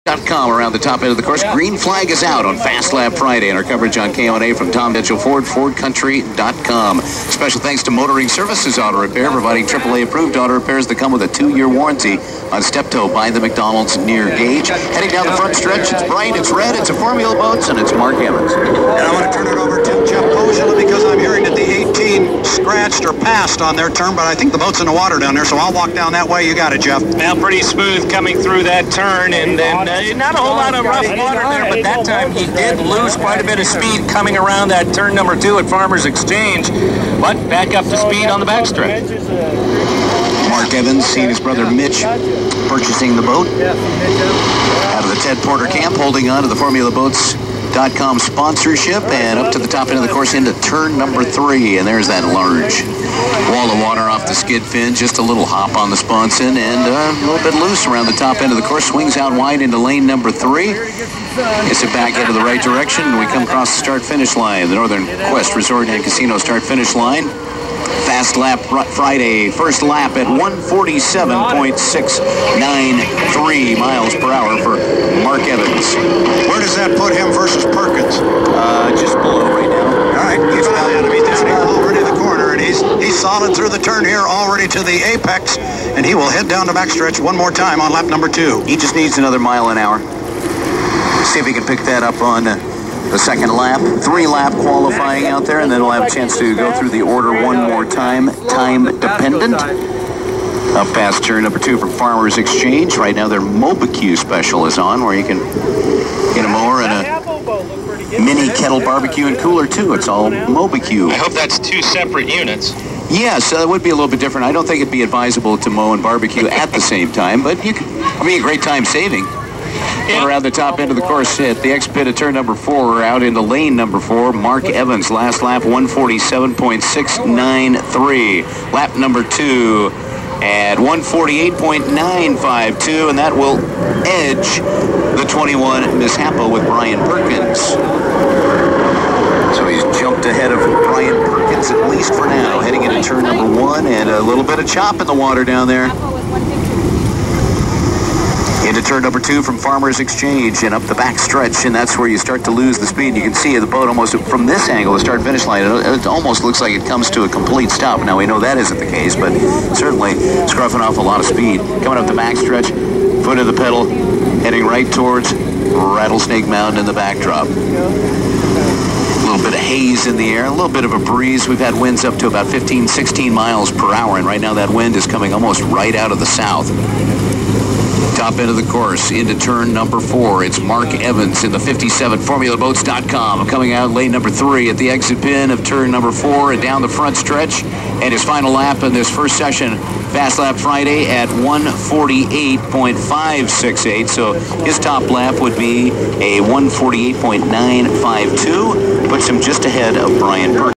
.com around the top end of the course. Green flag is out on Fast Lap Friday, and our coverage on KONA from Tom Mitchell Ford, FordCountry.com. Special thanks to Motoring Services Auto Repair, providing AAA approved auto repairs that come with a 2-year warranty on Steptoe by the McDonald's near Gage. Heading down the front stretch, it's bright, it's red, it's a Formula Boats, and it's Mark Evans. And I want to turn it over to Jeff Poziola because I'm hearing that the 18 scratched or passed on their turn, but I think the boat's in the water down there, so I'll walk down that way. You got it, Jeff. Now pretty smooth coming through that turn, and then not a whole lot of rough water there, but that time he did lose quite a bit of speed coming around that turn number 2 at Farmers Exchange, but back up to speed on the backstretch. Mark Evans seeing his brother Mitch purchasing the boat out of the Ted Porter camp, holding on to the Formula Boats.com sponsorship, and up to the top end of the course into turn number 3, and there's that large wall of water off the skid fin. Just a little hop on the sponson and a little bit loose around the top end of the course. Swings out wide into lane number 3. Gets it back into the right direction, and we come across the start-finish line, the Northern Quest Resort and Casino start-finish line. Fast Lap Friday, first lap at 147.693 miles per hour for Mark Evans. Where does that put him versus Perkins? Just below right now. All right, he's already the corner, and he's solid through the turn here, already to the apex, and he will head down the backstretch one more time on lap number 2. He just needs another mile an hour. See if he can pick that up on the second lap. 3-lap qualifying out there, and then we'll have a chance to go through the order one more time, time dependent. Up past turn number 2 from Farmers Exchange. Right now their Mobecue special is on, where you can get a mower and a mini kettle barbecue and cooler too. It's all Mobecue. I hope that's 2 separate units. Yes, that would be a little bit different. I don't think it'd be advisable to mow and barbecue at the same time, but it'd be a great time saving. Around the top end of the course at the exit of turn number 4, out into lane number 4, Mark Evans. Last lap, 147.693. Lap number 2 at 148.952, and that will edge the 21 Mishapo with Brian Perkins. So he's jumped ahead of Brian Perkins, at least for now. Heading into turn number 1, and a little bit of chop in the water down there. Into turn number 2 from Farmers Exchange and up the back stretch, and that's where you start to lose the speed. You can see the boat almost from this angle, the start-finish line, it almost looks like it comes to a complete stop. Now, we know that isn't the case, but certainly scruffing off a lot of speed. Coming up the back stretch, foot of the pedal, heading right towards Rattlesnake Mountain in the backdrop. A little bit of haze in the air, a little bit of a breeze. We've had winds up to about 15, 16 miles per hour, and right now that wind is coming almost right out of the south. Top end of the course into turn number 4. It's Mark Evans in the 57 FormulaBoats.com. Coming out lane number 3 at the exit pin of turn number 4 and down the front stretch. And his final lap in this first session, Fast Lap Friday, at 148.568. So his top lap would be a 148.952. Puts him just ahead of Brian Perkins.